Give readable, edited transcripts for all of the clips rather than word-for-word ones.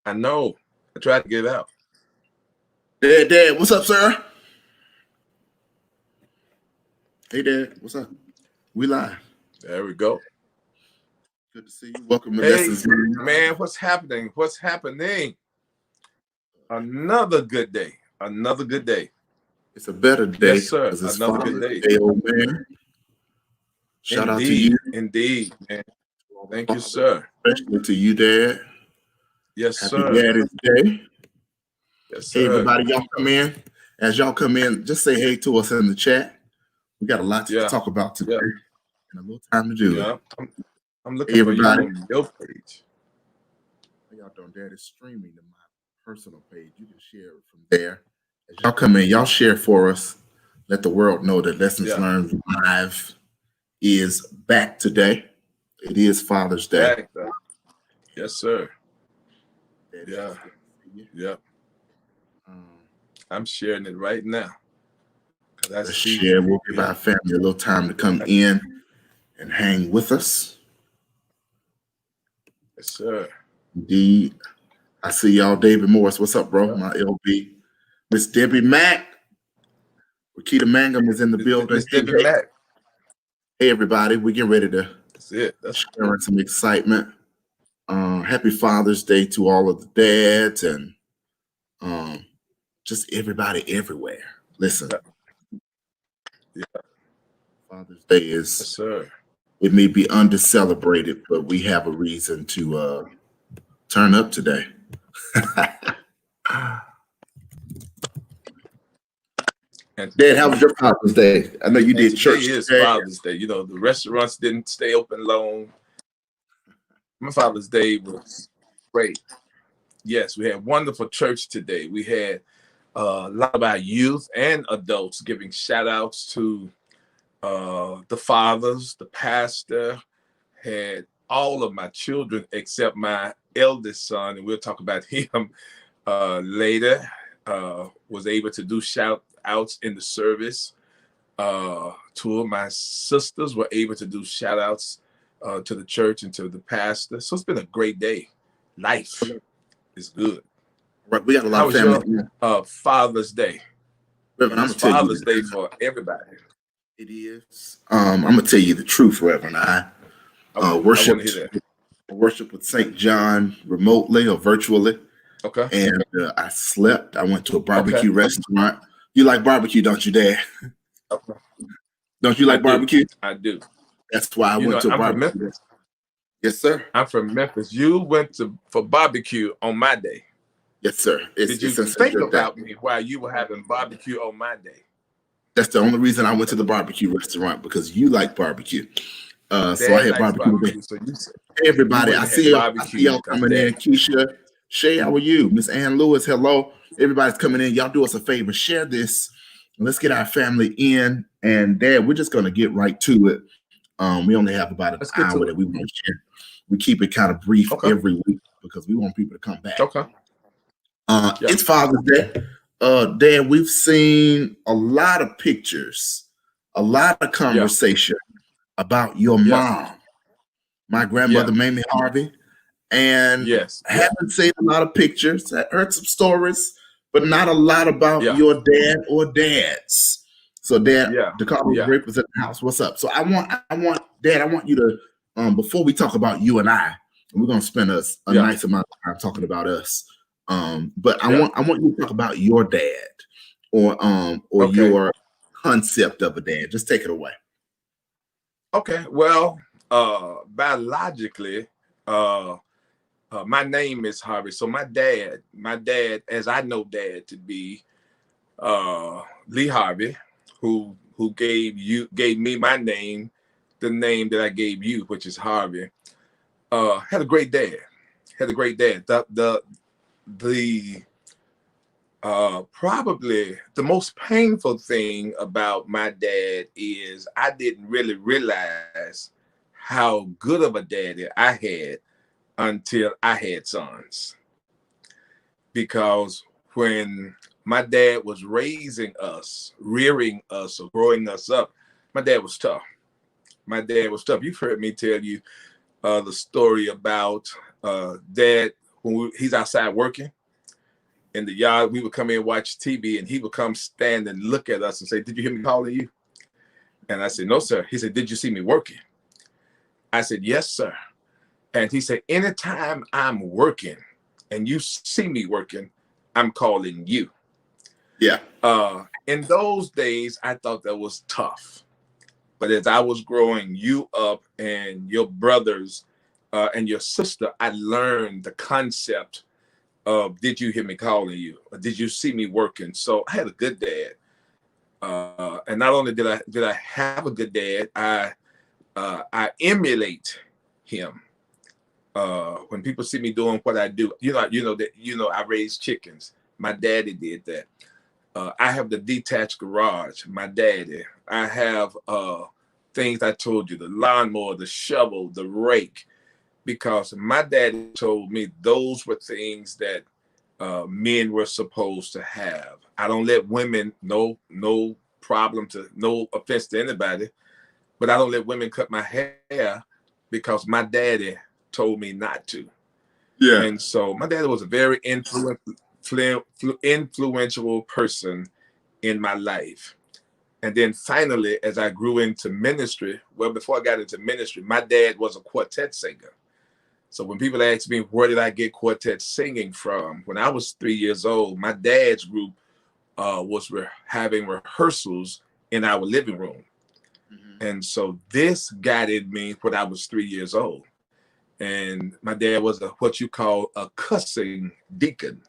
I know. I tried to get it out. Dad, what's up, sir? Hey, Dad, what's up? We live. There we go. Good to see you. Welcome to Hey, Lessons Learned. man, what's happening? What's happening? Another good day. Another good day. It's a better day. Yes, sir. Because it's Another good Father's day. Day, old man. Shout out to Indeed. you. Indeed, man. Thank you, sir. Especially to you, Dad. Yes, Happy sir. Daddy's Day. Yes, Hey, sir. everybody, y'all come in. As y'all come in, just say hey to us in the chat. We got a lot to Yeah. talk about today Yeah. and a little time to do it. Yeah. I'm looking Hey, for you everybody. on your page. How y'all doing? Dad is streaming to my personal page. You can share it from there. As y'all come in, y'all share for us. Let the world know that Lessons Yeah. Learned Live is back today. It is Father's Day. Back, yes, sir. Dad, Yeah. it's good to see you. Yeah. I'm sharing it right now. Let's share. We'll give our family a little time to come in and hang with us. Yes, sir. Indeed. I see y'all. David Morris. What's up, bro? Yeah. My LB. Miss Debbie Mack. Rakita Mangum is in the building. Miss Debbie Mack. Hey, everybody. We're getting ready to That's it. That's sharing some excitement. Happy Father's Day to all of the dads and just everybody everywhere. Listen. Yeah. Father's Day is, yes, sir. It may be under-celebrated, but we have a reason to turn up today. And Dad, how was your Father's Day? I know you did church today. Is today. Father's Day. You know, the restaurants didn't stay open long. My Father's Day was great. Yes, we had wonderful church today. We had a lot of our youth and adults giving shout outs to the fathers, the pastor, had all of my children except my eldest son, and we'll talk about him later, was able to do shout outs in the service. Two of my sisters were able to do shout outs to the church and to the pastor. So it's been a great day. Life is good. Right, we got a lot of family. Your, Father's Day. Reverend, It's Father's Day for everybody. It is. I'm gonna tell you the truth, Reverend. I worship with St. John remotely or virtually. Okay. And I slept. I went to a barbecue restaurant. You like barbecue, don't you, Dad? Okay. Don't you like barbecue? I do. That's why I went to a barbecue. From Memphis. Yes, sir. I'm from Memphis. You went for barbecue on my day. Yes, sir. Did you think about me while you were having barbecue on my day? That's the only reason I went to the barbecue restaurant, because you like barbecue. So I had barbecue. So hey, everybody, I see y'all coming in. Keisha, Shay, how are you? Miss Ann Lewis, hello. Everybody's coming in. Y'all do us a favor. Share this. Let's get our family in. And Dad, we're just going to get right to it. We only have about an hour that we want to share. We keep it kind of brief every week because we want people to come back. Okay. It's Father's Day. Dad, we've seen a lot of pictures, a lot of conversation about your mom, my grandmother, Rickey Harvey. And haven't seen a lot of pictures. I heard some stories, but not a lot about your dad or dads. So, Dad, DeCarlo Grape is at the house. What's up? So, I want, Dad, I want you to, before we talk about you and I, and we're gonna spend a nice amount of time talking about us. But I want you to talk about your dad, or your concept of a dad. Just take it away. Okay. Well, biologically, my name is Harvey. So my dad, as I know Dad to be, Lee Harvey, who gave me my name, the name that I gave you, which is Harvey. Had a great dad. The probably the most painful thing about my dad is I didn't really realize how good of a daddy I had until I had sons. Because when my dad was raising us, rearing us, or growing us up, my dad was tough. You've heard me tell you the story about Dad, when he's outside working in the yard, we would come in and watch TV, and he would come stand and look at us and say, "Did you hear me calling you?" And I said, "No, sir." He said, "Did you see me working?" I said, "Yes, sir." And he said, "Anytime I'm working and you see me working, I'm calling you." Yeah. In those days, I thought that was tough. But as I was growing you up and your brothers and your sister, I learned the concept of, did you hear me calling you? Or did you see me working? So I had a good dad. And not only did I have a good dad, I emulate him. When people see me doing what I do, I raised chickens. My daddy did that. I have the detached garage. My daddy. I have things I told you: the lawnmower, the shovel, the rake, because my daddy told me those were things that men were supposed to have. I don't let women, no offense to anybody, but I don't let women cut my hair because my daddy told me not to. Yeah. And so my daddy was a very influential person in my life. And then finally, as I grew into ministry, well, before I got into ministry, my dad was a quartet singer. So when people ask me, where did I get quartet singing from? When I was 3 years old, my dad's group was having rehearsals in our living room. And so this guided me when I was 3 years old. And my dad was what you call a cussing deacon,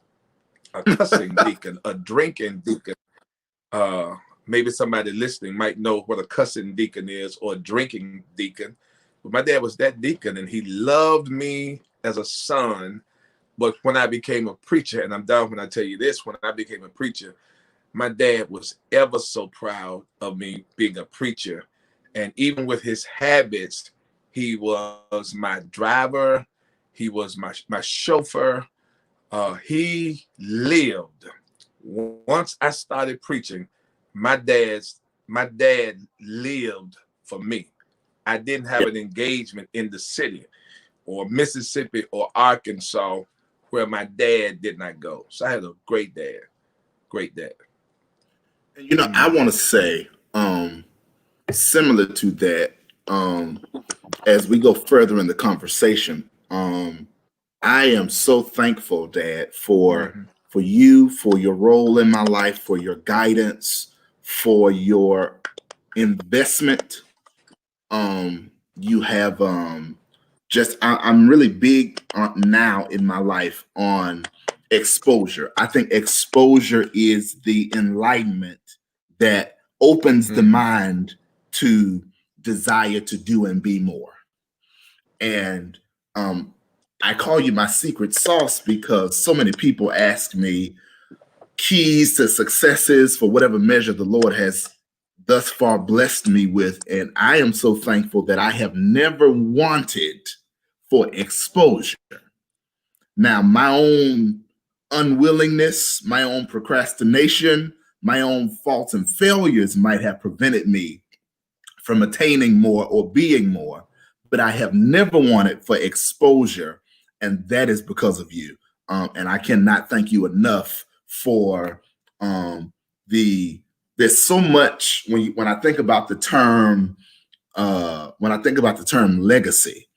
a drinking deacon. Maybe somebody listening might know what a cussing deacon is or a drinking deacon. But my dad was that deacon, and he loved me as a son. But when I became a preacher, and I'm done when I tell you this, when I became a preacher, my dad was ever so proud of me being a preacher. And even with his habits, he was my driver. He was my chauffeur. He lived. Once I started preaching, my dad lived for me. I didn't have an engagement in the city or Mississippi or Arkansas where my dad did not go. So I had a great dad. Great dad. And I want to say, similar to that, as we go further in the conversation, I am so thankful, Dad, for you, for your role in my life, for your guidance, for your investment. You have I'm really big now in my life on exposure. I think exposure is the enlightenment that opens the mind to desire to do and be more. And I call you my secret sauce because so many people ask me keys to successes for whatever measure the Lord has thus far blessed me with. And I am so thankful that I have never wanted for exposure. Now, my own unwillingness, my own procrastination, my own faults and failures might have prevented me from attaining more or being more, but I have never wanted for exposure, and that is because of you. And I cannot thank you enough for there's so much when I think about the term legacy.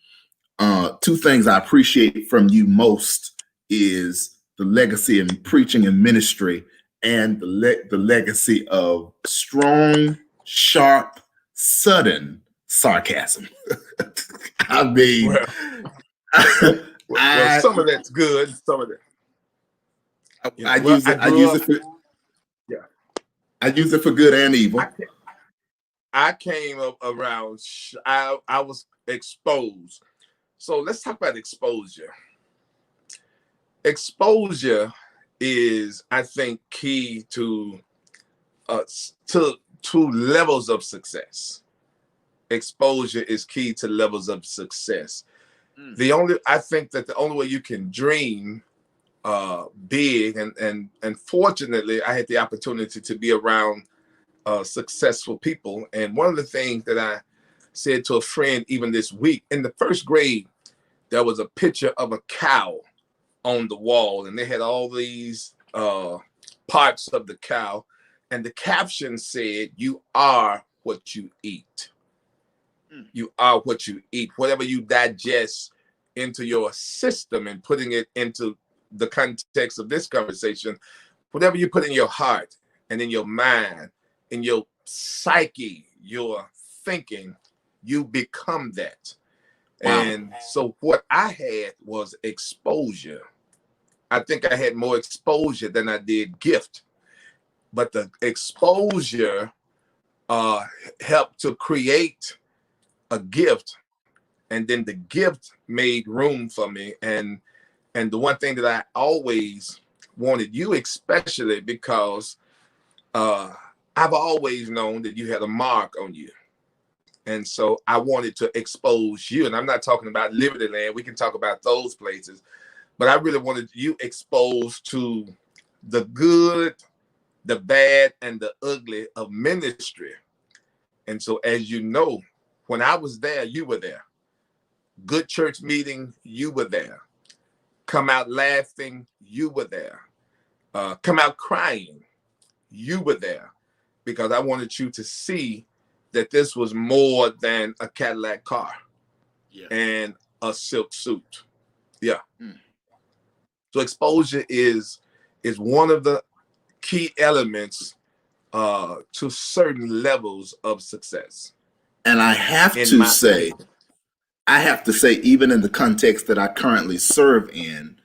Two things I appreciate from you most is the legacy in preaching and ministry, and the legacy of strong, sharp, sudden sarcasm. I mean, well, some of that's good, some of that. I use it for good and evil. I came up around. I was exposed. So let's talk about exposure. Exposure is, I think, key to levels of success. Exposure is key to levels of success. I think that the only way you can dream big, and fortunately, I had the opportunity to be around successful people. And one of the things that I said to a friend even this week, in the first grade, there was a picture of a cow on the wall, and they had all these parts of the cow, and the caption said, "You are what you eat. You are what you eat. Whatever you digest into your system," and putting it into the context of this conversation, whatever you put in your heart and in your mind, in your psyche, your thinking, you become that. Wow. And so what I had was exposure. I think I had more exposure than I did gift, but the exposure helped to create a gift, and then the gift made room for me. And the one thing that I always wanted, you especially, because I've always known that you had a mark on you. And so I wanted to expose you. And I'm not talking about Liberty Land. We can talk about those places. But I really wanted you exposed to the good, the bad, and the ugly of ministry. And so, as you know, when I was there, you were there. Good church meeting, you were there. Come out laughing, you were there. Come out crying, you were there. Because I wanted you to see that this was more than a Cadillac car and a silk suit. Yeah. So exposure is one of the key elements to certain levels of success. And I have to say, even in the context that I currently serve in,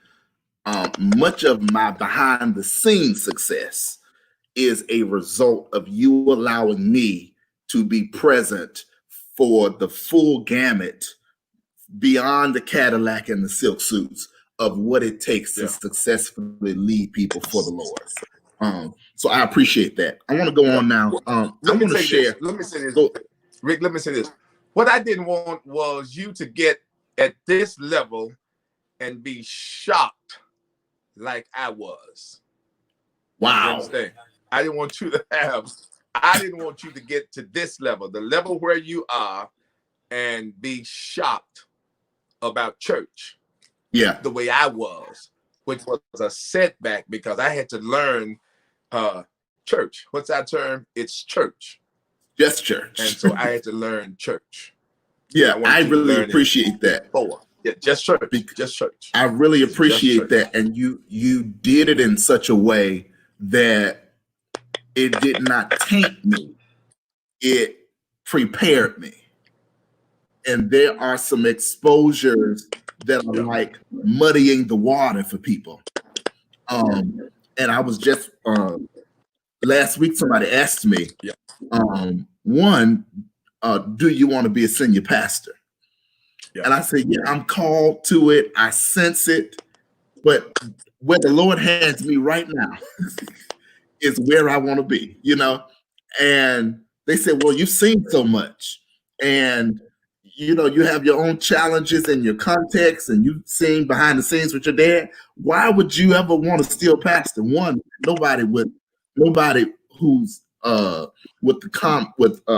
much of my behind the scenes success is a result of you allowing me to be present for the full gamut beyond the Cadillac and the silk suits of what it takes to successfully lead people for the Lord. So I appreciate that. I want to go on now. I want to share. Let me say this, Rick. Let me say this. What I didn't want was you to get at this level and be shocked like I was. Wow. You understand? I didn't want you to get to this level, the level where you are, and be shocked about church. Yeah. The way I was, which was a setback because I had to learn church. What's that term? It's church. Just church. And so I had to learn church. Yeah, I really appreciate that. Yeah, just church. Just church. I really appreciate that. And you did it in such a way that it did not taint me. It prepared me. And there are some exposures that are like muddying the water for people. And I was just last week somebody asked me, one, do you want to be a senior pastor? And I said, yeah, I'm called to it. I sense it. But where the Lord has me right now is where I want to be, you know? And they said, well, you've seen so much. And, you know, you have your own challenges in your context, and you've seen behind the scenes with your dad. Why would you ever want to still pastor? One, nobody who's with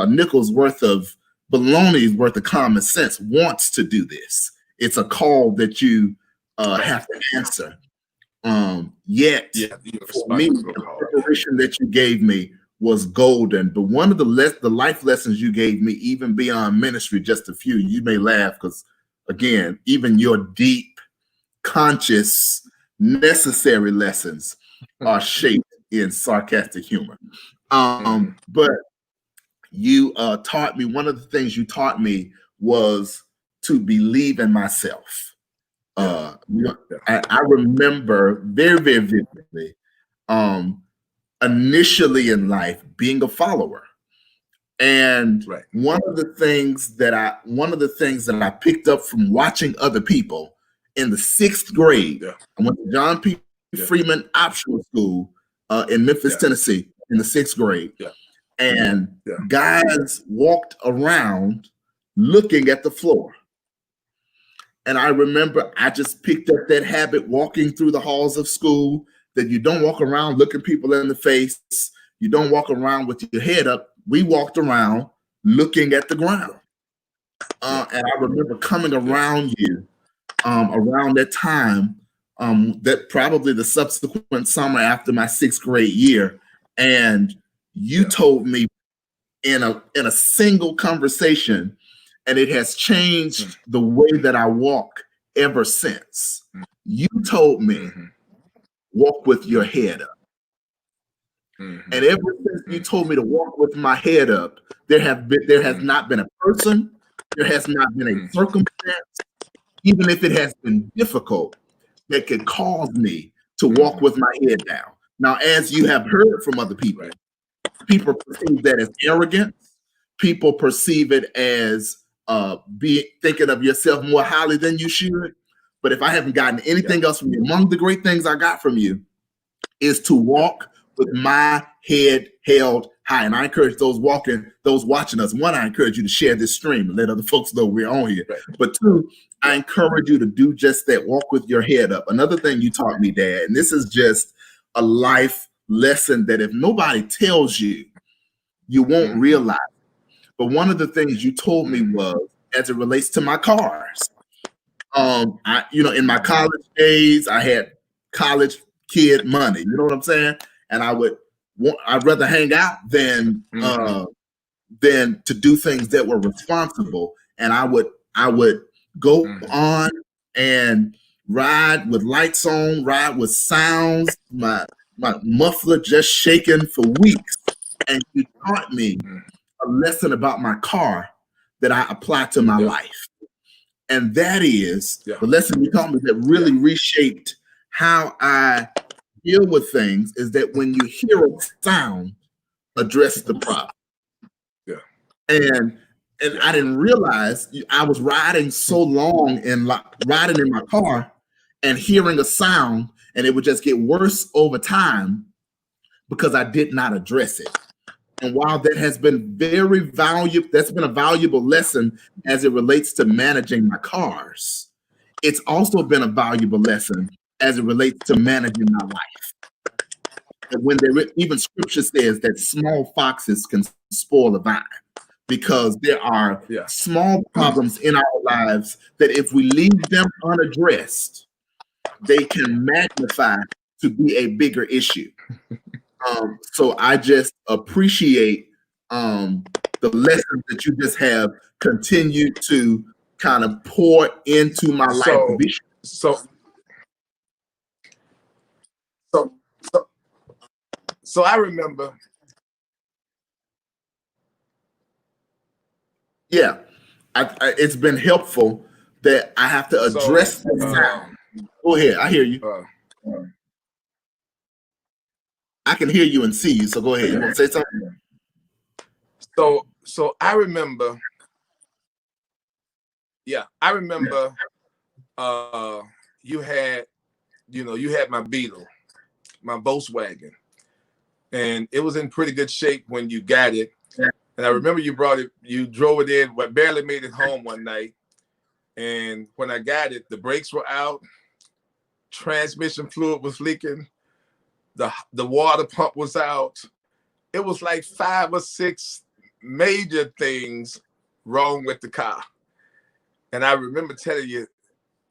nickels worth of baloney's worth of common sense wants to do this. It's a call that you have to answer. Yet for me, the preparation that you gave me was golden. But one of the life lessons you gave me, even beyond ministry, just a few, you may laugh because, again, even your deep, conscious, necessary lessons are shaped in sarcastic humor. But you taught me, one of the things you taught me was to believe in myself. I remember very, very vividly, initially in life being a follower. And one of the things that I picked up from watching other people in the 6th grade, I went to John P. Freeman Optional School in Memphis, Tennessee, in the 6th grade. And guys walked around looking at the floor. And I remember I just picked up that habit walking through the halls of school, that you don't walk around looking people in the face. You don't walk around with your head up. We walked around looking at the ground. And I remember coming around you around that time that probably the subsequent summer after my 6th grade year. And you told me in a single conversation, and it has changed the way that I walk ever since. You told me, walk with your head up. And ever since you told me to walk with my head up, there has not been a person, there has not been a circumstance, even if it has been difficult, that could cause me to walk with my head down. Now, as you have heard from other people, people perceive that as arrogance. People perceive it as thinking of yourself more highly than you should. But if I haven't gotten anything else from you, among the great things I got from you is to walk with my head held high. And I encourage those watching us. One, I encourage you to share this stream and let other folks know we're on here. But two, I encourage you to do just that. Walk with your head up. Another thing you taught me, Dad, and this is just a life lesson that if nobody tells you, you won't realize. But one of the things you told me was, as it relates to my cars, in my college days, I had college kid money. You know what I'm saying? And I'd rather hang out than to do things that were responsible. And I would go on and ride with lights on, ride with sounds, my muffler just shaking for weeks. And you taught me a lesson about my car that I apply to my life. And that is the lesson you taught me that really reshaped how I deal with things, is that when you hear a sound, address the problem. And I didn't realize I was riding so long and riding in my car and hearing a sound, and it would just get worse over time because I did not address it. And while that has been very valuable, that's been a valuable lesson as it relates to managing my cars, it's also been a valuable lesson as it relates to managing my life. And when even scripture says that small foxes can spoil a vine, because there are small problems in our lives that if we leave them unaddressed, they can magnify to be a bigger issue. So I just appreciate the lessons that you just have continued to kind of pour into my life. So I remember. Yeah, it's been helpful that I have to address the sound. Go ahead, I hear you. I can hear you and see you, so go ahead. You want to say something? So I remember. Yeah, I remember. You had my Beetle, my Volkswagen, and it was in pretty good shape when you got it. And I remember you drove it in, but barely made it home one night. And when I got it, the brakes were out, transmission fluid was leaking, the water pump was out. It was like 5 or 6 major things wrong with the car. And I remember telling you,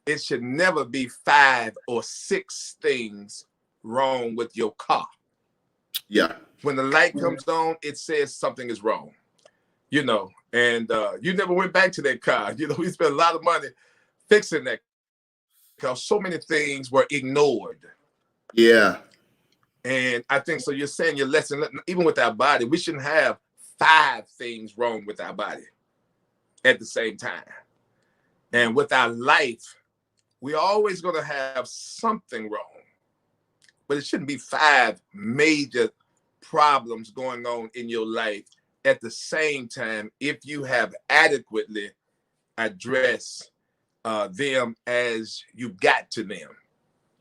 it should never be 5 or 6 things wrong with your car. Yeah. When the light comes on, it says something is wrong, and you never went back to that car. We spent a lot of money fixing that because so many things were ignored. Yeah. And I think, so you're saying your lesson, even with our body, we shouldn't have 5 things wrong with our body at the same time. And with our life, we're always going to have something wrong, but it shouldn't be 5 major problems going on in your life at the same time if you have adequately addressed them as you got to them.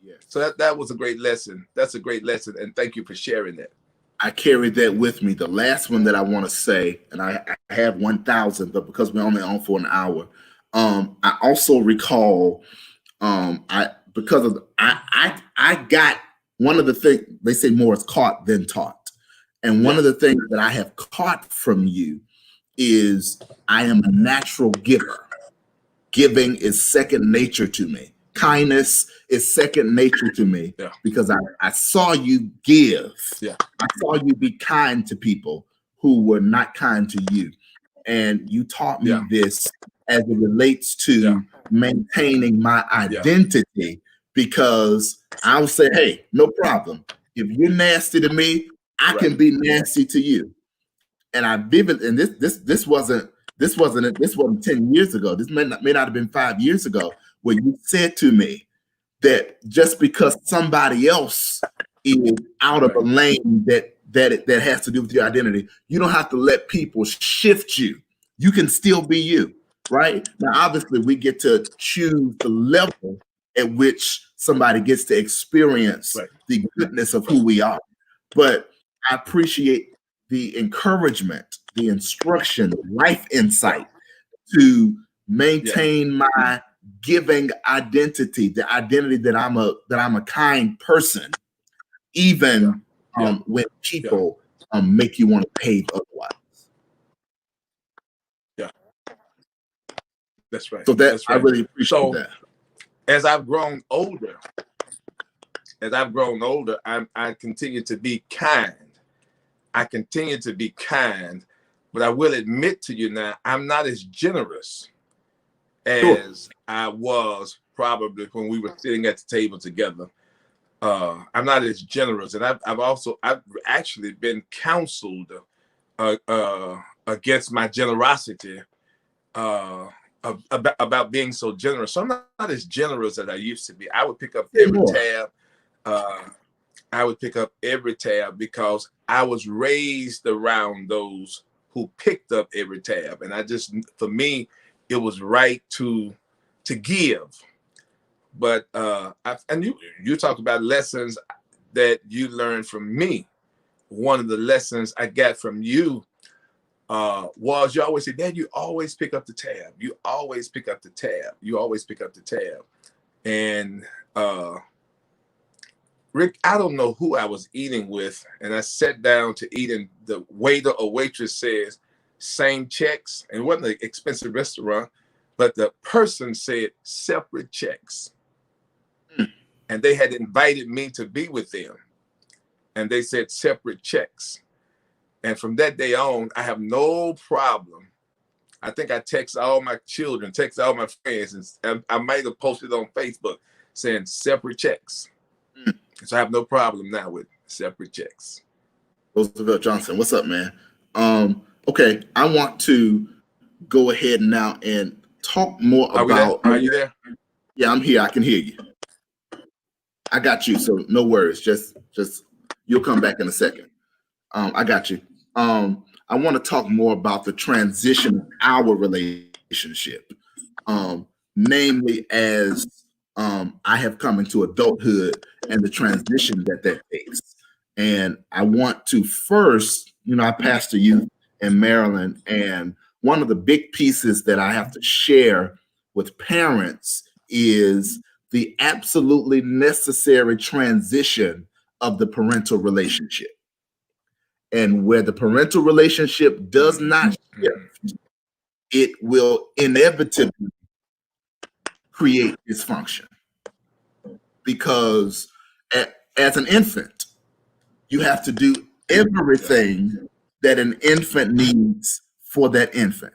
Yes. So that was a great lesson. That's a great lesson, and thank you for sharing that. I carried that with me. The last one that I want to say, and I have 1,000, but because we're only on for an hour, I also recall I got one of the things, they say more is caught than taught. And one of the things that I have caught from you is I am a natural giver. Giving is second nature to me. kindness is second nature to me because I saw you give. I saw you be kind to people who were not kind to you. And you taught me this as it relates to maintaining my identity, because I would say, hey, no problem. If you're nasty to me, I can be nasty to you. And I vividly, and this wasn't 10 years ago. This may not have been 5 years ago, where you said to me that just because somebody else is out of a lane that has to do with your identity, you don't have to let people shift you. You can still be you, right? Now, obviously, we get to choose the level at which somebody gets to experience the goodness of who we are. But I appreciate the encouragement, the instruction, life insight to maintain my giving identity, the identity that I'm a kind person, even when people make you want to behave otherwise. Yeah, that's right. So I really appreciate that. As I've grown older, I continue to be kind. I continue to be kind, but I will admit to you now, I'm not as generous as I was probably when we were sitting at the table together. I'm not as generous, and I've actually been counseled against my generosity about being so generous. So I'm not as generous as I used to be. I would pick up every tab. I would pick up every tab because I was raised around those who picked up every tab, and for me, it was right to give. But and you talk about lessons that you learned from me. One of the lessons I got from you was you always say, Dad, you always pick up the tab. You always pick up the tab. You always pick up the tab. And Rick, I don't know who I was eating with, and I sat down to eat, and the waiter or waitress says, same checks. And it wasn't an expensive restaurant, but the person said separate checks. And they had invited me to be with them. And they said separate checks. And from that day on, I have no problem. I think I text all my children, text all my friends, and I might have posted on Facebook saying separate checks. So I have no problem now with separate checks. Roosevelt Johnson, what's up, man? Okay, I want to go ahead now and talk more about. Are you there? Yeah, I'm here. I can hear you. I got you. So no worries. Just you'll come back in a second. I got you. I want to talk more about the transition of our relationship, namely as I have come into adulthood and the transition that takes. And I want to first, I pastor youth in Maryland, and one of the big pieces that I have to share with parents is the absolutely necessary transition of the parental relationship. And where the parental relationship does not shift, it will inevitably create dysfunction. Because as an infant, you have to do everything that an infant needs for that infant.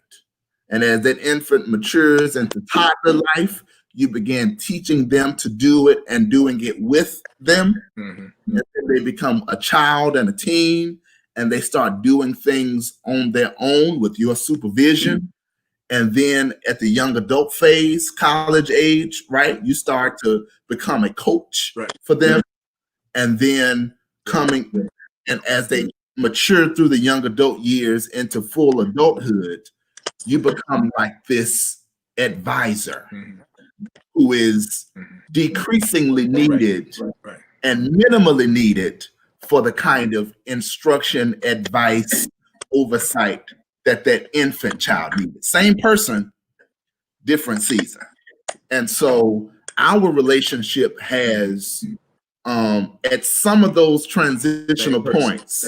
And as that infant matures into toddler life, you begin teaching them to do it and doing it with them. And then they become a child and a teen, and they start doing things on their own with your supervision. And then at the young adult phase, college age, right, you start to become a coach for them. And then and as they mature through the young adult years into full adulthood, you become like this advisor who is decreasingly needed and minimally needed for the kind of instruction, advice, oversight that infant child needed. Same person, different season. And so our relationship has, at some of those transitional points,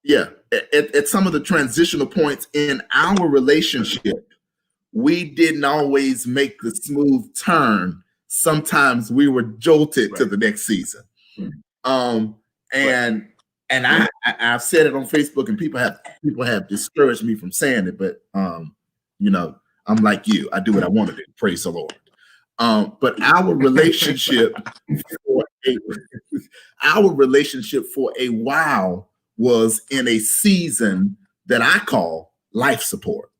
at some of the transitional points in our relationship, we didn't always make the smooth turn sometimes we were jolted to the next season. And I've said it on Facebook, and people have discouraged me from saying it, but you know, I'm like you. I do what I want to do. Praise the Lord. But our relationship for a while was in a season that I call life support.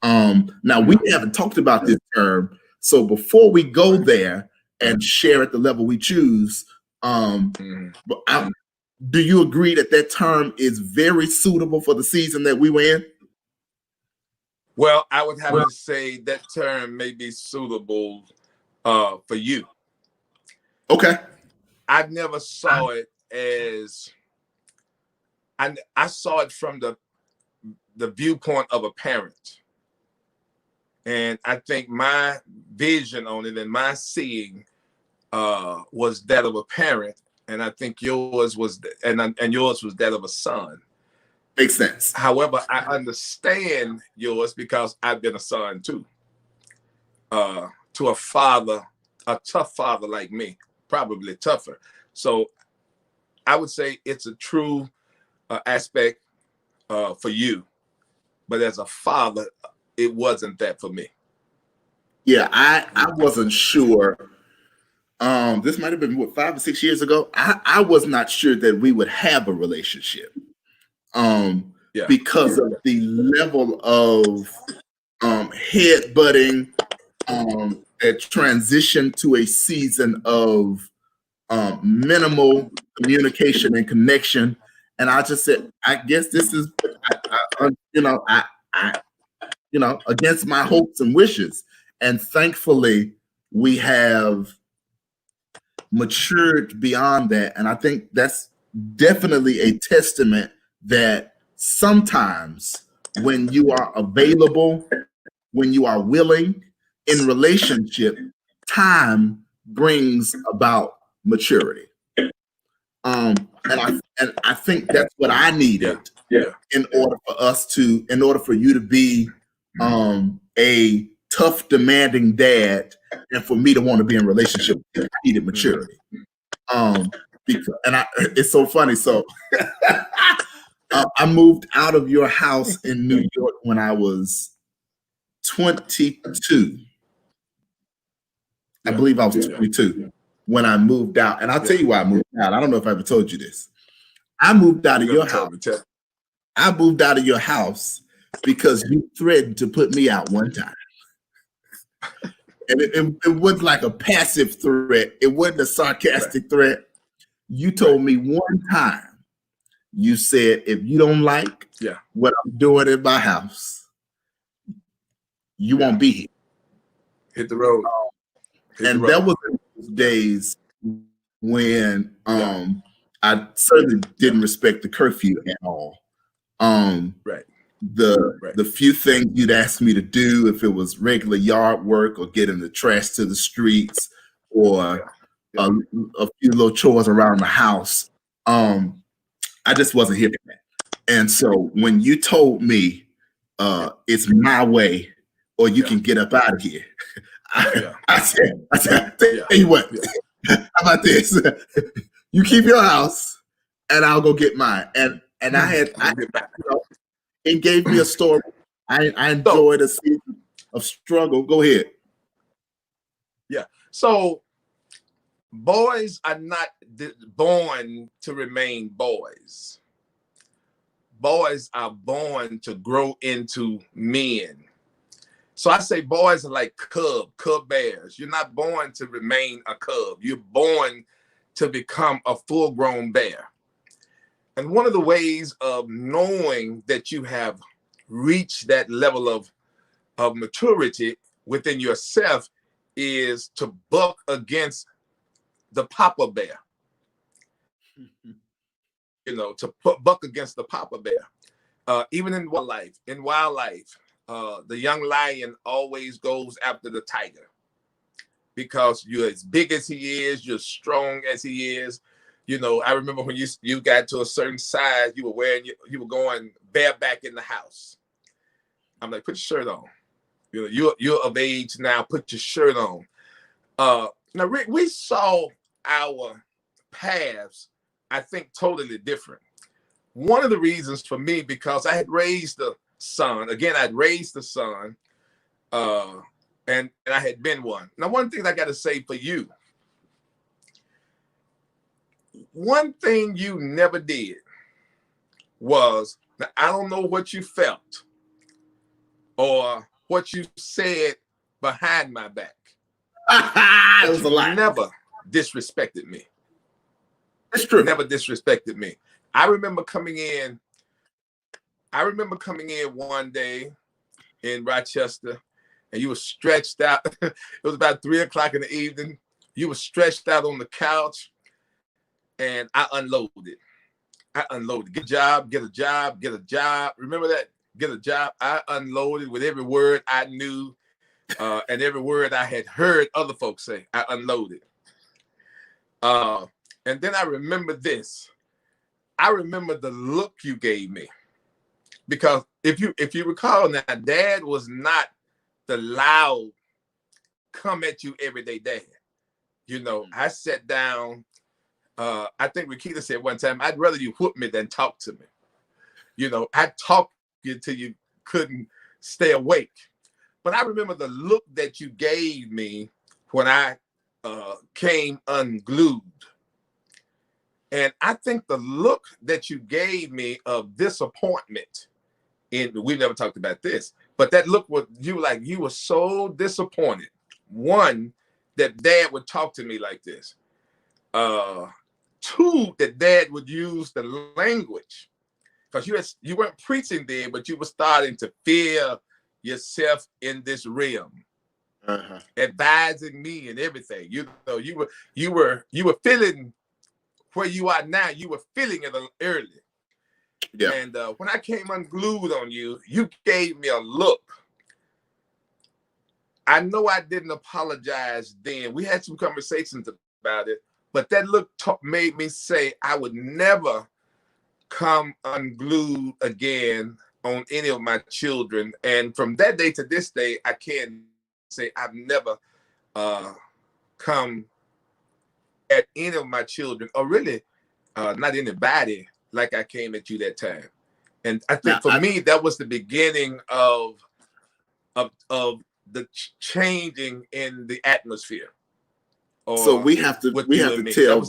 Now we haven't talked about this term, so before we go there and share at the level we choose, do you agree that term is very suitable for the season that we were in? Well, I would have to say that term may be suitable for you. Okay. I never saw it as, I saw it from the viewpoint of a parent. And I think my vision on it and my seeing was that of a parent, and I think yours was, and yours was that of a son. Makes sense. However, I understand yours because I've been a son too. To a father, a tough father like me, probably tougher. So I would say it's a true aspect for you, but as a father, it wasn't that for me. Yeah, I wasn't sure. This might have been 5 or 6 years ago. I was not sure that we would have a relationship. Because of the level of head-butting that transitioned to a season of minimal communication and connection. And I just said, I guess this is, against my hopes and wishes. And thankfully, we have matured beyond that. And I think that's definitely a testament that sometimes when you are available, when you are willing in relationship, time brings about maturity. And I think that's what I needed in order for you to be a tough, demanding dad, and for me to want to be in a relationship. I needed maturity. It's so funny. So I moved out of your house in New York when I was 22. I believe I was 22 when I moved out. And I'll tell you why I moved out. I don't know if I ever told you this. I moved out of your house. I moved out of your house because you threatened to put me out one time. And it was like a passive threat. It wasn't a sarcastic threat. You told me one time, you said, if you don't like what I'm doing in my house, you won't be here. Hit the road. That was those days when I certainly didn't respect the curfew at all. The few things you'd ask me to do, if it was regular yard work or getting the trash to the streets or a few little chores around the house, I just wasn't here for that. And so when you told me it's my way or you can get up out of here, I said, tell you what, how about this? You keep your house and I'll go get mine. And it gave me a story. I enjoyed a season of struggle. Go ahead. Yeah. So boys are not born to remain boys. Boys are born to grow into men. So I say boys are like cub bears. You're not born to remain a cub. You're born to become a full-grown bear. And one of the ways of knowing that you have reached that level of maturity within yourself is to buck against the papa bear. To buck against the papa bear. Even in wildlife, the young lion always goes after the tiger because you're as big as he is, you're strong as he is. I remember when you got to a certain size, you were going bareback in the house. I'm like, put your shirt on. You're of age now. Put your shirt on. Now, Rick, we saw our paths, I think, totally different. One of the reasons for me, because I had raised a son. Again, I'd raised a son, and I had been one. Now, one thing I got to say for you, one thing you never did was, now, I don't know what you felt or what you said behind my back. It was a lot. Never disrespected me. It's true. Never disrespected me. I remember coming in one day in Rochester, and you were stretched out. It was about 3 o'clock in the evening. You were stretched out on the couch, and I unloaded. Get a job, get a job, get a job. Remember that? Get a job. I unloaded with every word I knew, and every word I had heard other folks say. I unloaded. And then I remember this. I remember the look you gave me, because if you recall now, Dad was not the loud, come at you everyday dad. You know, I sat down. I think Rickey said one time, I'd rather you whoop me than talk to me. You know, I talked you till you couldn't stay awake. But I remember the look that you gave me when I came unglued. And I think the look that you gave me of disappointment, we never talked about this, but that look was, you were so disappointed. One, that Dad would talk to me like this. Two, that Dad would use the language, because you weren't preaching then, but you were starting to feel yourself in this realm, advising me and everything. You know, you were feeling where you are now. You were feeling it early. Yeah. And when I came unglued on you, you gave me a look. I know I didn't apologize then. We had some conversations about it, but that look made me say I would never come unglued again on any of my children. And from that day to this day, I can say I've never come at any of my children, or really not anybody, like I came at you that time. And I think for me, that was the beginning of the changing in the atmosphere. So we have to tell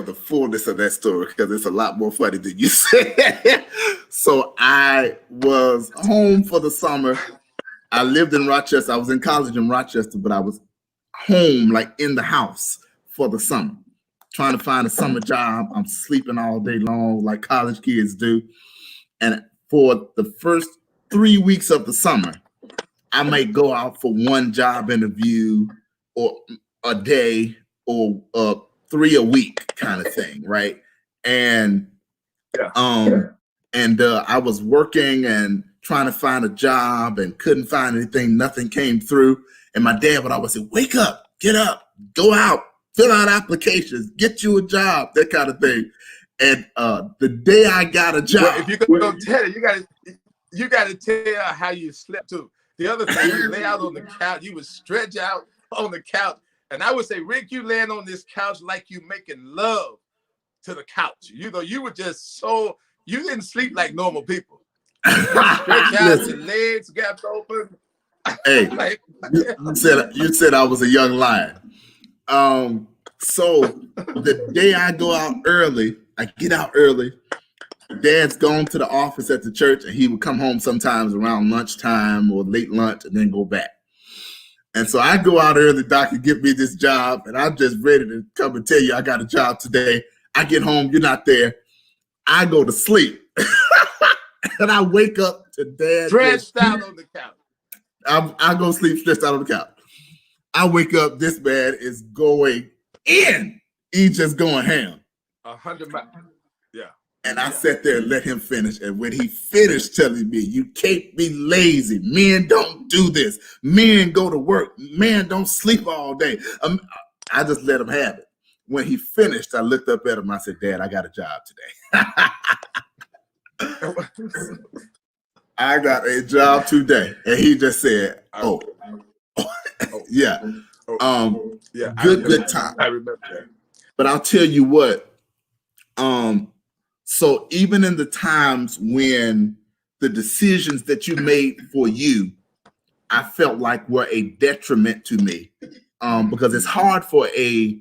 the fullness of that story, because it's a lot more funny than you said. So I was home for the summer. I lived in Rochester. I was in college in Rochester, but I was home, like in the house for the summer, trying to find a summer job. I'm sleeping all day long like college kids do. And for the first 3 weeks of the summer, I might go out for one job interview or a day, or 3 a week kind of thing, right? And I was working and trying to find a job and couldn't find anything. Nothing came through. And my dad would always say, wake up, get up, go out, fill out applications, get you a job, that kind of thing. And the day I got a job, well, if you're gonna tell it, you gotta tell how you slept too. The other thing, you lay out on the couch, you would stretch out on the couch. And I would say, Rick, you laying on this couch like you making love to the couch. You know, you were just so, you didn't sleep like normal people. You stretch out, your legs gapped open. Hey, you said I was a young lion. So the day I go out early, I get out early. Dad's gone to the office at the church, and he would come home sometimes around lunchtime or late lunch and then go back. And so I go out early, Doc, and get me this job, and I'm just ready to come and tell you I got a job today. I get home, you're not there. I go to sleep. And I wake up to Dad stretched out on the couch. I go sleep stretched out on the couch. I wake up, this man is going in. He's just going ham. 100 miles. Yeah. And I sat there and let him finish. And when he finished telling me, you can't be lazy. Men don't do this. Men go to work. Men don't sleep all day. I just let him have it. When he finished, I looked up at him. I said, Dad, I got a job today. I got a job today. And he just said, oh. Yeah. Yeah, Good time. I remember that. But I'll tell you what, so even in the times when the decisions that you made for you, I felt like were a detriment to me, because it's hard for a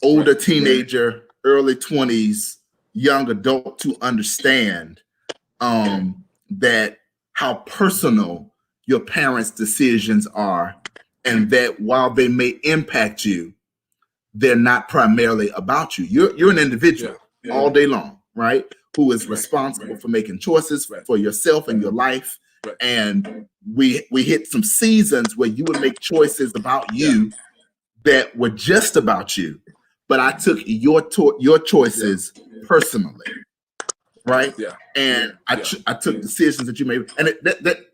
older teenager, early 20s, young adult to understand that how personal your parents' decisions are, and that while they may impact you, they're not primarily about you. You're an individual all day long, right? Who is responsible for making choices for yourself and your life. And we hit some seasons where you would make choices about you that were just about you, but I took your choices personally, right? And I took decisions that you made, and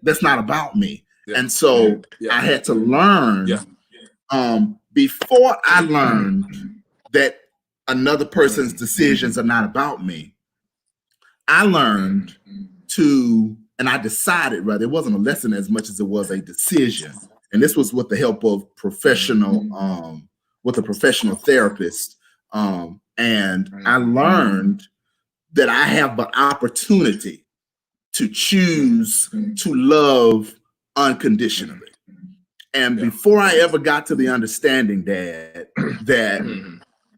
that's not about me. And so I had to learn. Before I learned that another person's decisions are not about me, I learned to, and I decided, rather, it wasn't a lesson as much as it was a decision. And this was with the help of with a professional therapist. And I learned that I have the opportunity to choose to love unconditionally. And before I ever got to the understanding, Dad, that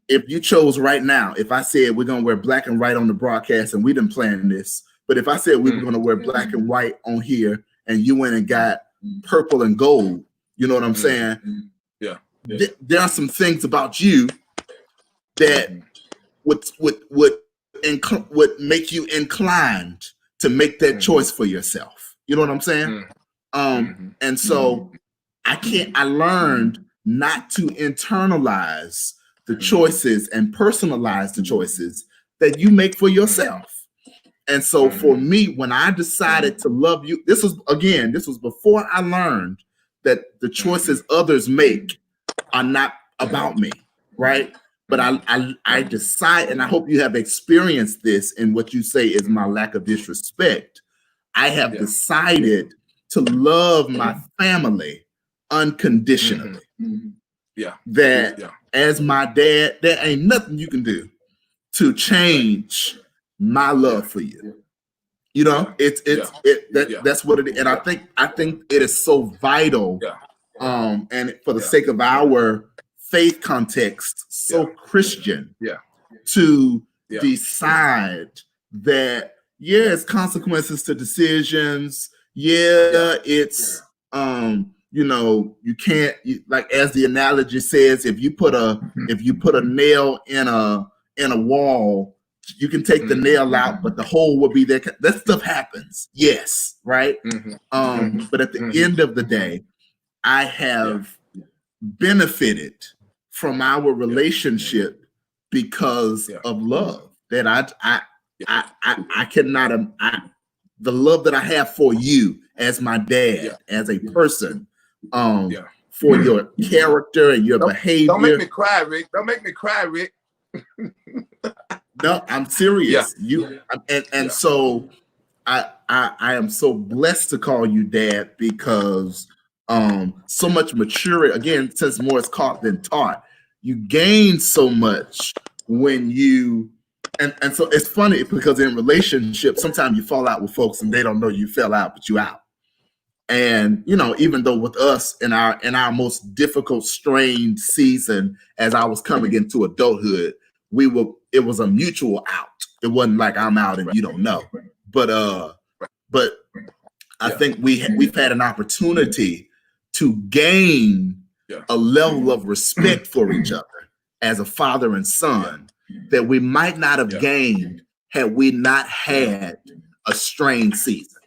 if you chose right now, if I said we're going to wear black and white on the broadcast, and we didn't plan this, but if I said we were going to wear black and white on here and you went and got purple and gold, you know what I'm saying? There are some things about you that would make you inclined to make that choice for yourself. You know what I'm saying? And so I learned not to internalize the choices and personalize the choices that you make for yourself. And so for me, when I decided to love you, this was before I learned that the choices others make are not about me, right? But I decide, and I hope you have experienced this in what you say is my lack of disrespect. I have decided to love my family unconditionally. That as my dad, there ain't nothing you can do to change my love for you. You know, that's what it is. And I think it is so vital. And for the sake of our faith context, so Christian, to decide that it's consequences to decisions. It's you know, you can't, like as the analogy says, if you put a nail in a wall, you can take the nail out, but the hole will be there. That stuff happens. Yes, right. But at the end of the day, I have benefited from our relationship because of love. That I cannot. The love that I have for you as my dad, as a person, for your character and your behavior. Don't make me cry, Rick. Don't make me cry, Rick. No, I'm serious. So I am so blessed to call you Dad, because so much maturity. Again, since more is caught than taught, you gain so much when you. And so it's funny because in relationships, sometimes you fall out with folks and they don't know you fell out, but you out. And you know, even though with us in our most difficult, strained season, as I was coming into adulthood, it was a mutual out. It wasn't like I'm out and you don't know. But I think we've had an opportunity to gain a level of respect for each other as a father and son that we might not have gained had we not had a strained season.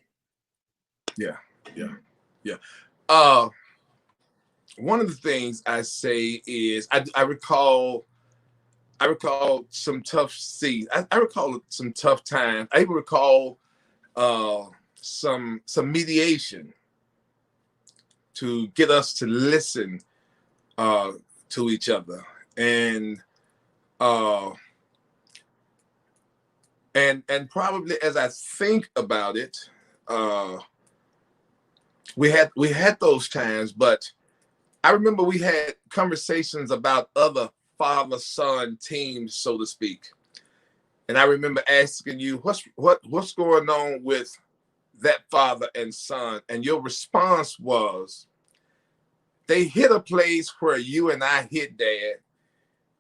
One of the things I say is I recall some tough seasons. I recall some tough times. I even recall some mediation to get us to listen to each other, and probably as I think about it, we had those times, but I remember we had conversations about other father-son teams, so to speak. And I remember asking you, what's going on with that father and son? And your response was, they hit a place where you and I hit, Dad,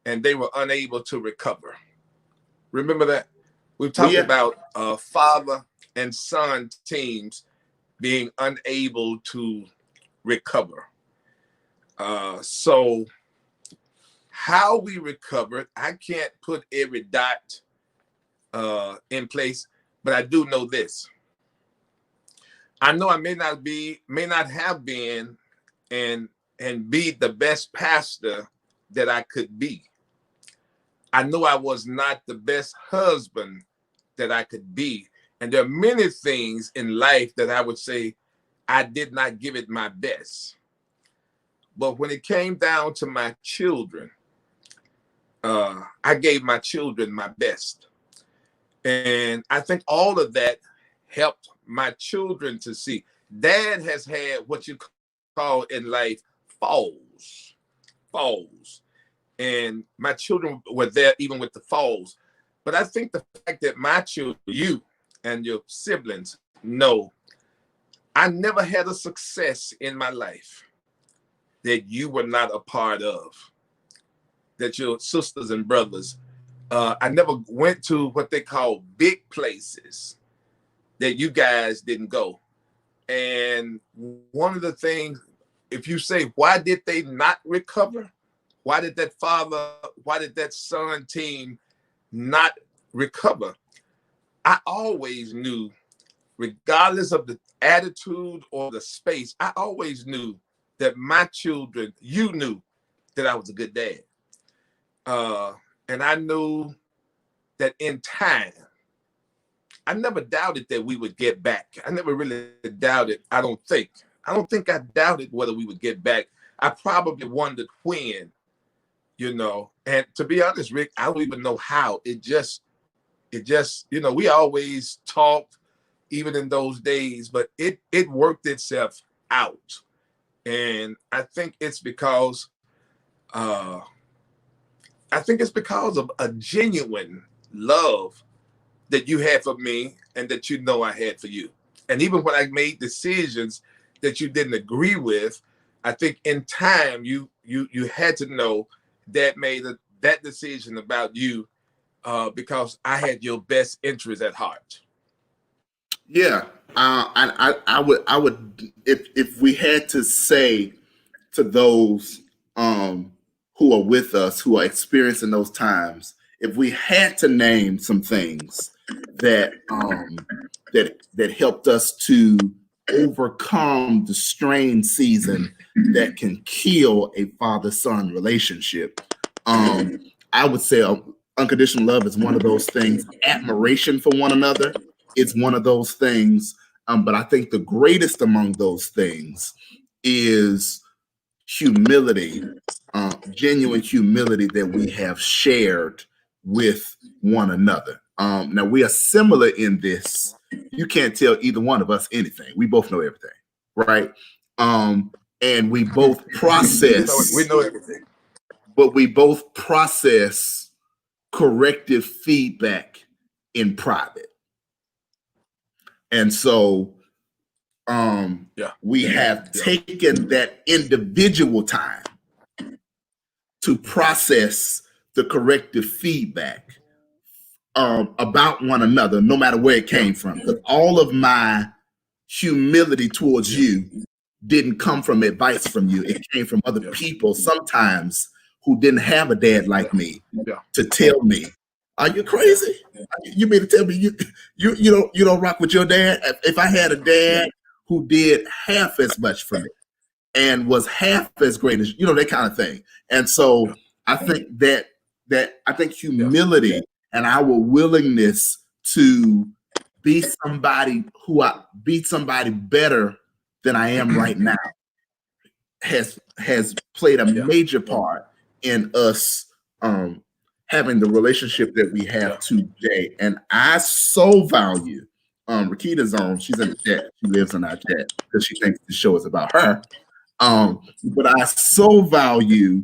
and they were unable to recover. Remember that? We've talked about father and son teams being unable to recover. So how we recovered, I can't put every dot in place, but I do know this. I know I may not have been and be the best pastor that I could be. I know I was not the best husband that I could be. And there are many things in life that I would say I did not give it my best. But when it came down to my children, I gave my children my best. And I think all of that helped my children to see. Dad has had what you call in life falls. And my children were there even with the falls. But I think the fact that my children, you and your siblings, know I never had a success in my life that you were not a part of, that your sisters and brothers, I never went to what they call big places that you guys didn't go. And one of the things, if you say, why did they not recover? Why did that son team not recover? I always knew, regardless of the attitude or the space, I always knew that my children, you knew that I was a good dad. And I knew that in time, I never doubted that we would get back. I never really doubted, I don't think I doubted whether we would get back. I probably wondered when, and to be honest, Rick, I don't even know how. It just, we always talked even in those days, but it worked itself out. And I think it's because of a genuine love that you had for me and that I had for you. And even when I made decisions that you didn't agree with, I think in time you had to know that made that decision about you because I had your best interest at heart. Yeah, I would if we had to say to those who are with us, who are experiencing those times, if we had to name some things that that helped us to overcome the strained season that can kill a father-son relationship, I would say unconditional love is one of those things. Admiration for one another, it's one of those things. But I think the greatest among those things is humility, genuine humility that we have shared with one another. Now we are similar in this. You can't tell either one of us anything. We both know everything, right? And we both process. We know everything. But we both process corrective feedback in private. And so we have taken that individual time to process the corrective feedback about one another, no matter where it came from. Because all of my humility towards you didn't come from advice from you. It came from other people, sometimes who didn't have a dad like me to tell me, "Are you crazy? You mean to tell me you don't rock with your dad?" If I had a dad who did half as much for me and was half as great as that kind of thing. And so I think that humility and our willingness to be somebody better than I am right now has played a major part in us having the relationship that we have today. And I so value Rakita's on. She's in the chat. She lives in our chat because she thinks the show is about her. But I so value,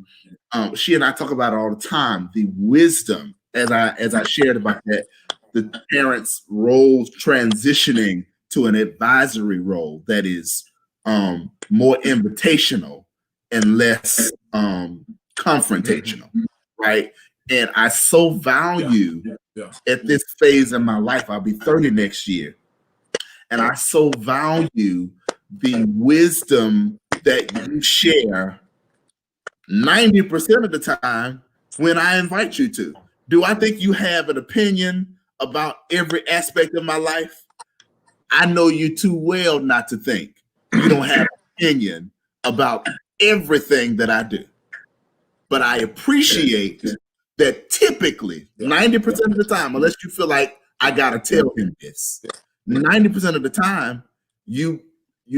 she and I talk about it all the time, the wisdom, as I shared about that, the parents' roles transitioning to an advisory role that is more invitational and less confrontational, right? And I so value at this phase in my life, I'll be 30 next year, and I so value the wisdom that you share 90% of the time when I invite you to. Do I think you have an opinion about every aspect of my life? I know you too well not to think you don't have an opinion about everything that I do. But I appreciate that typically 90% of the time, unless you feel like I gotta tell him this, 90% of the time, you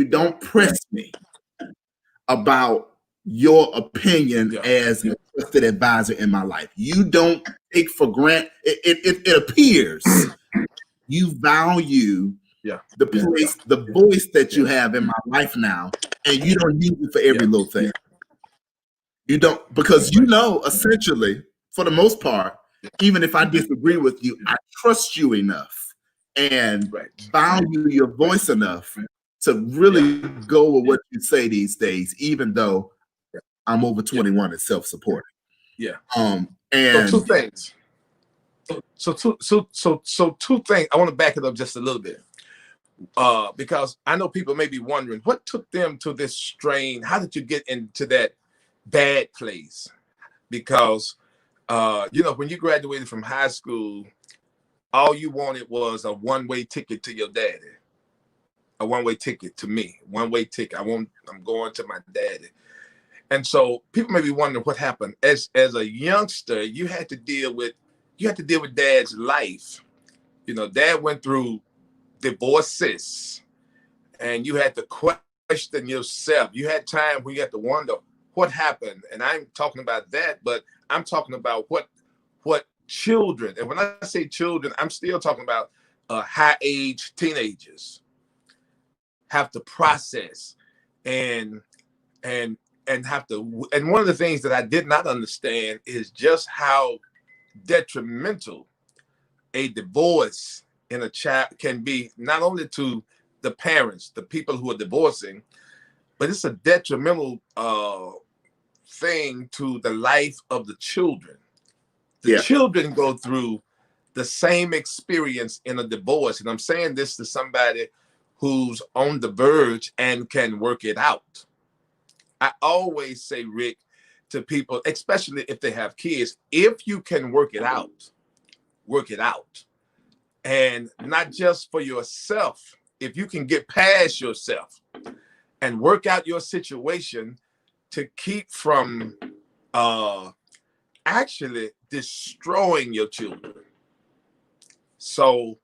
don't press me about your opinion as a trusted advisor in my life. You don't take for granted. It appears you value the place, the voice that you have in my life now, and you don't use it for every little thing. You don't, because you know, essentially, for the most part, even if I disagree with you, I trust you enough and value your voice enough to really go with what you say these days, even though I'm over 21 and self-supporting. And so two things. So two things. I want to back it up just a little bit. Because I know people may be wondering what took them to this strain. How did you get into that bad place? Because when you graduated from high school, all you wanted was a one-way ticket to your daddy, a one-way ticket to me, one-way ticket. I'm going to my daddy. And so people may be wondering what happened. As a youngster, you had to deal with dad's life. Dad went through divorces, and you had to question yourself. You had time where you had to wonder what happened. And I'm talking about that, but I'm talking about what children, and when I say children, I'm still talking about high age teenagers have to process and have to. And one of the things that I did not understand is just how detrimental a divorce in a child can be, not only to the parents, the people who are divorcing, but it's a detrimental thing to the life of the children. The children go through the same experience in a divorce. And I'm saying this to somebody who's on the verge and can work it out. I always say, Rick, to people, especially if they have kids, if you can work it out, work it out. And not just for yourself. If you can get past yourself and work out your situation to keep from actually destroying your children. So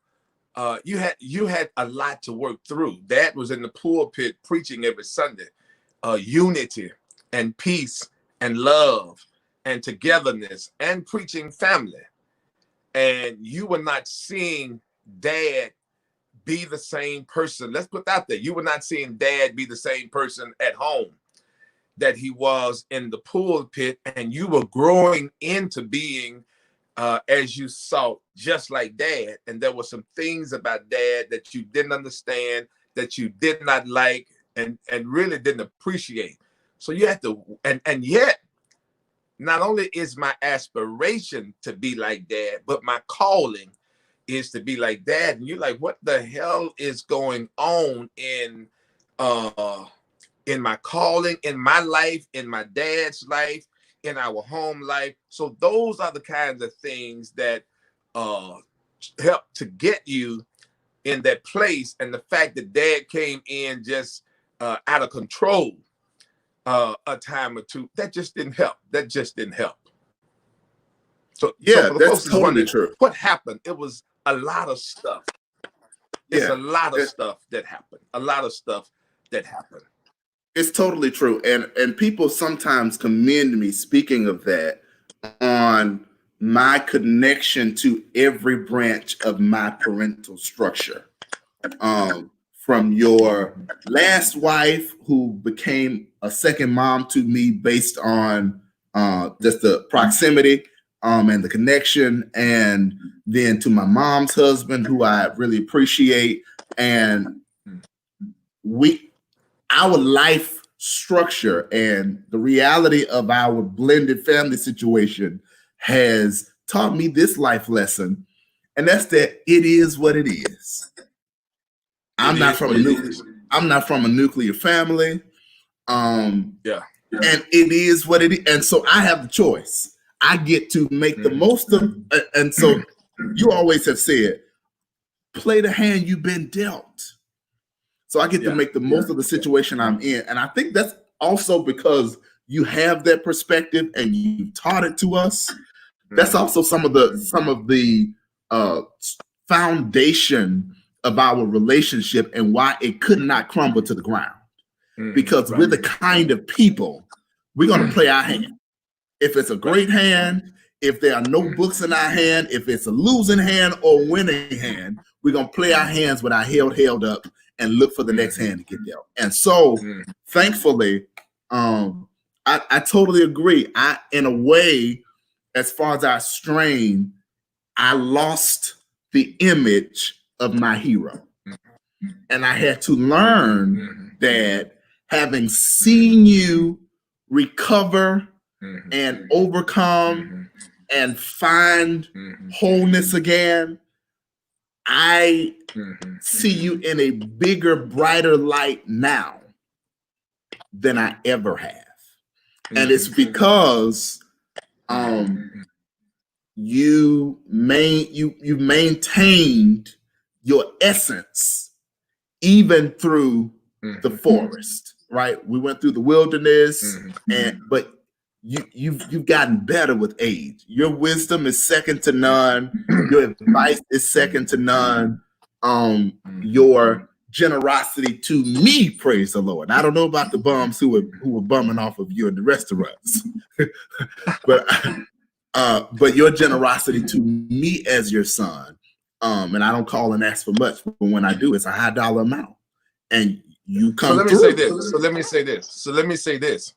you had a lot to work through. Dad was in the pulpit preaching every Sunday, unity and peace and love and togetherness and preaching family. And you were not seeing Dad be the same person. Let's put that out there. You were not seeing Dad be the same person at home that he was in the pulpit, and you were growing into being, as you saw, just like Dad. And there were some things about Dad that you didn't understand, that you did not like, and really didn't appreciate. So you had to, and yet, not only is my aspiration to be like Dad, but my calling is to be like Dad. And you're like, what the hell is going on in my calling, in my life, in my dad's life, in our home life? So those are the kinds of things that help to get you in that place. And the fact that Dad came in just out of control a time or two, that just didn't help. That just didn't help. So yeah, so for the that's totally true. What happened? It was a lot of stuff. It's a lot of stuff that happened. A lot of stuff that happened. It's totally true. And people sometimes commend me, speaking of that, on my connection to every branch of my parental structure. from your last wife, who became a second mom to me based on just the proximity and the connection, and then to my mom's husband, who I really appreciate. And our life structure and the reality of our blended family situation has taught me this life lesson, and that's that it is what it is. I'm not from a nuclear family. And it is what it is. And so I have the choice. I get to make the most of, and so you always have said, play the hand you've been dealt. So I get to make the most of the situation I'm in. And I think that's also because you have that perspective and you taught it to us. That's also some of the foundation of our relationship and why it could not crumble to the ground. Because we're the kind of people, we're going to play our hand. If it's a great hand, if there are no books in our hand, if it's a losing hand or winning hand, we're going to play our hands with our head held up and look for the next hand to get dealt. And so, thankfully, I totally agree. In a way, as far as our strain, I lost the image of my hero. And I had to learn that having seen you recover and overcome and find wholeness again, I see you in a bigger, brighter light now than I ever have. And it's because you maintained your essence even through the forest, right? We went through the wilderness, but you've gotten better with age. Your wisdom is second to none. Your advice is second to none. Your generosity to me, praise the Lord. I don't know about the bums who were bumming off of you in the restaurants, but your generosity to me as your son, and I don't call and ask for much, but when I do, it's a high dollar amount. And you come. So let me say this.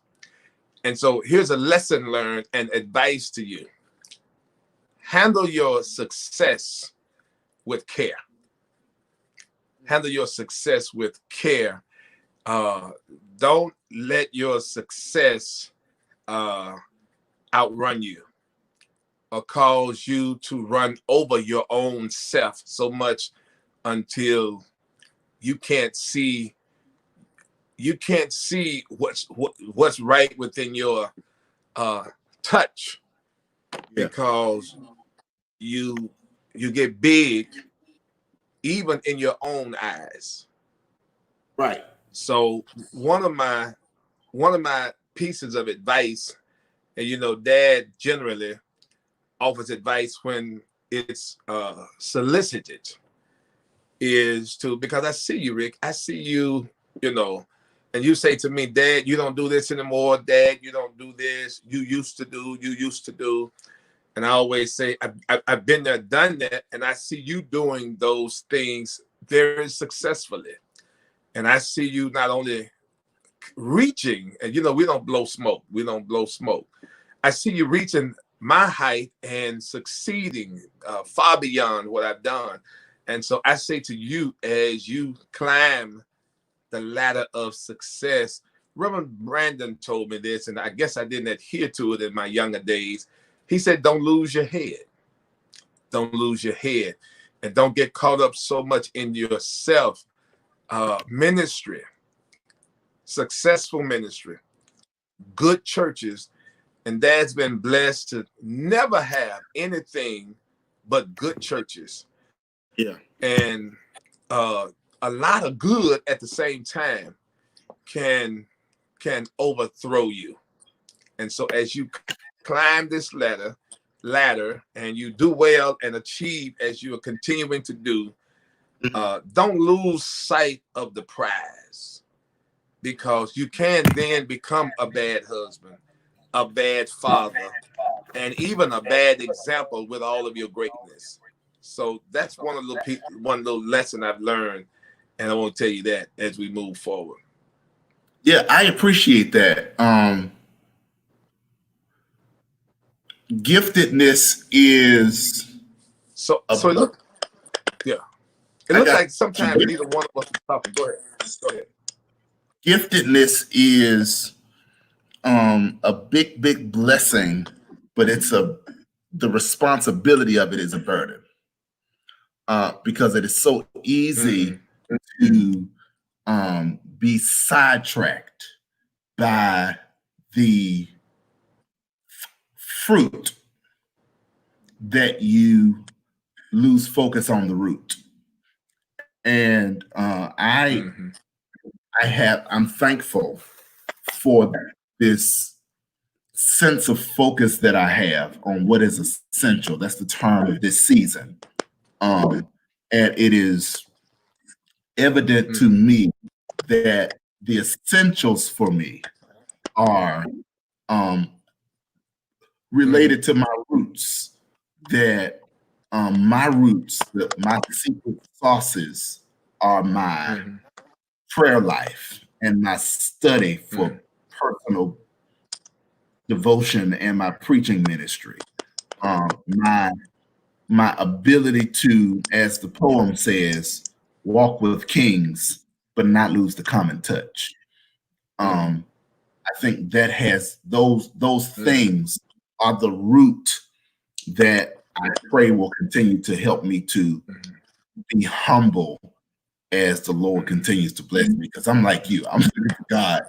And so here's a lesson learned and advice to you. Handle your success with care. Handle your success with care. Don't let your success outrun you or cause you to run over your own self so much until you can't see what's right within your touch, because you get big even in your own eyes. Right. So one of my pieces of advice, and Dad generally offers advice when it's solicited, is to, because I see you, Rick, I see you, and you say to me, Dad, you don't do this anymore. Dad, you don't do this. You used to do. And I always say, I've been there, done that. And I see you doing those things very successfully. And I see you not only reaching, and we don't blow smoke. I see you reaching my height and succeeding far beyond what I've done. And so I say to you, as you climb the ladder of success, Reverend Brandon told me this, and I guess I didn't adhere to it in my younger days. He said, don't lose your head. Don't lose your head. And don't get caught up so much in yourself. Ministry, successful ministry, good churches, and Dad's been blessed to never have anything but good churches. Yeah. And a lot of good at the same time can overthrow you. And so as you climb this ladder and you do well and achieve as you are continuing to do, don't lose sight of the prize, because you can then become a bad husband, a bad father, and even a bad example with all of your greatness. So that's one little lesson I've learned, And I want to tell you that as we move forward. Yeah, I appreciate that. Giftedness is so look, yeah. It looks like sometimes neither one of us is talking. Go ahead. Go ahead. Giftedness is a big blessing, but the responsibility of it is a burden. Because it is so easy to be sidetracked by the fruit that you lose focus on the root. And I'm thankful for this sense of focus that I have on what is essential. That's the term of this season. And it is evident to me that the essentials for me are related to my roots, that my roots, my secret sauces are my prayer life and my study for personal devotion and my preaching ministry. My ability to, as the poem says, walk with kings, but not lose the common touch. I think that has those things are the root that I pray will continue to help me to be humble as the Lord continues to bless me. Because I'm like you, I'm looking for God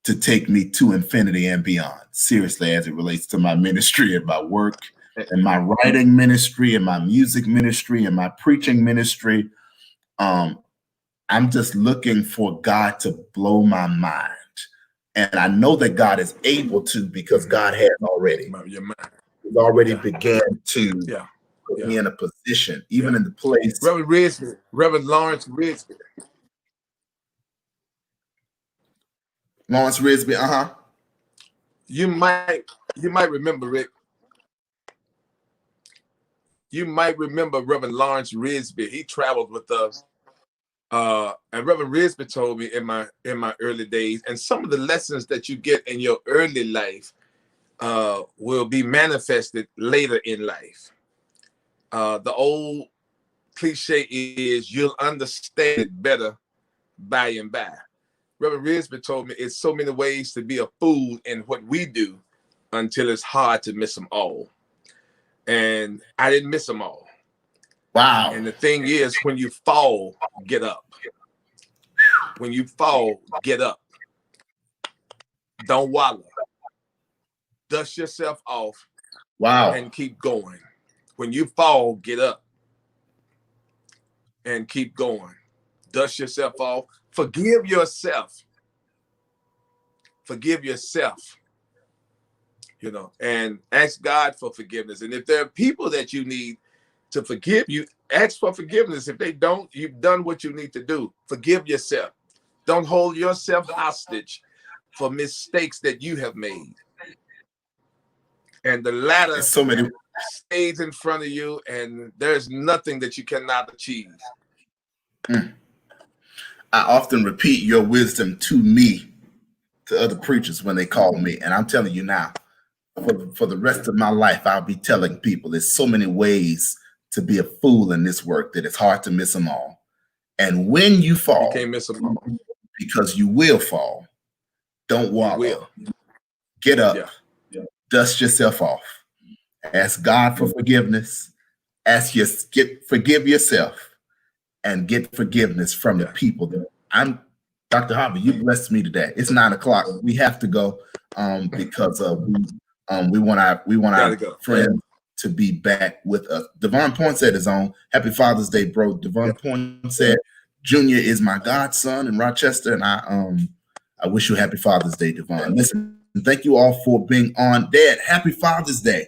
to take me to infinity and beyond. Seriously, as it relates to my ministry and my work and my writing ministry and my music ministry and my preaching ministry. I'm just looking for God to blow my mind. And I know that God is able to, because God has already. He's already began to put me in a position, even in the place. Reverend Lawrence Risby. Lawrence Risby, You might remember, Rick. You might remember Reverend Lawrence Risby. He traveled with us. And Reverend Risby told me in my early days, and some of the lessons that you get in your early life will be manifested later in life. The old cliche is you'll understand it better by and by. Reverend Risby told me it's so many ways to be a fool in what we do until it's hard to miss them all. And I didn't miss them all. Wow. And the thing is, when you fall, get up. When you fall, get up. Don't wallow. Dust yourself off. Wow. And keep going. When you fall, get up. And keep going. Dust yourself off. Forgive yourself. Forgive yourself. You know, and ask God for forgiveness. And if there are people that you need to forgive, you ask for forgiveness. If they don't, you've done what you need to do. Forgive yourself. Don't hold yourself hostage for mistakes that you have made. And the ladder stays in front of you, and there's nothing that you cannot achieve. I often repeat your wisdom to me, to other preachers when they call me. And I'm telling you now, for the rest of my life, I'll be telling people there's so many ways to be a fool in this work that it's hard to miss them all. And when you fall, you can't miss them all. Because you will fall. Don't wallow. Get up. Dust yourself off. Ask God for forgiveness. Forgive yourself, and get forgiveness from the people that Dr. Harvey, you blessed me today. It's 9 o'clock. We have to go because we want our friends to be back with us. Devon Poinsett is on. Happy Father's Day, bro. Devon Poinsett Jr. is my godson in Rochester, and I wish you a happy Father's Day, Devon. Listen, thank you all for being on. Dad, happy Father's Day.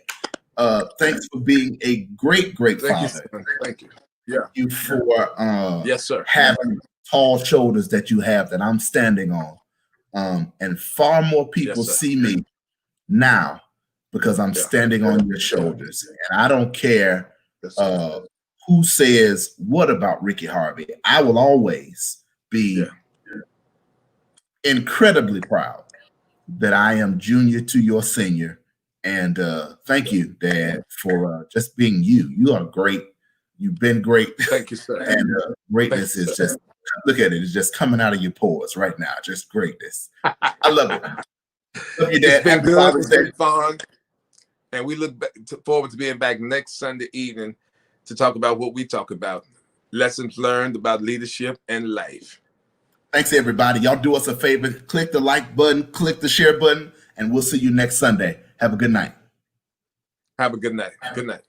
Thanks for being a great father. Thank you. Yeah. Thank you for yes, sir. having tall shoulders that you have that I'm standing on. And far more people see me now because I'm standing on your shoulders. And I don't care who says what about Rickey Harvey. I will always be incredibly proud that I am junior to your senior. And thank you, Dad, for just being you. You are great. You've been great. Thank you, sir. And greatness is just, look at it. It's just coming out of your pores right now. Just greatness. I love it. Love you, Dad. It's been good. It's been fun. And we look forward to being back next Sunday evening to talk about what we talk about. Lessons learned about leadership and life. Thanks, everybody. Y'all do us a favor. Click the like button, click the share button, and we'll see you next Sunday. Have a good night. Have a good night. Good night.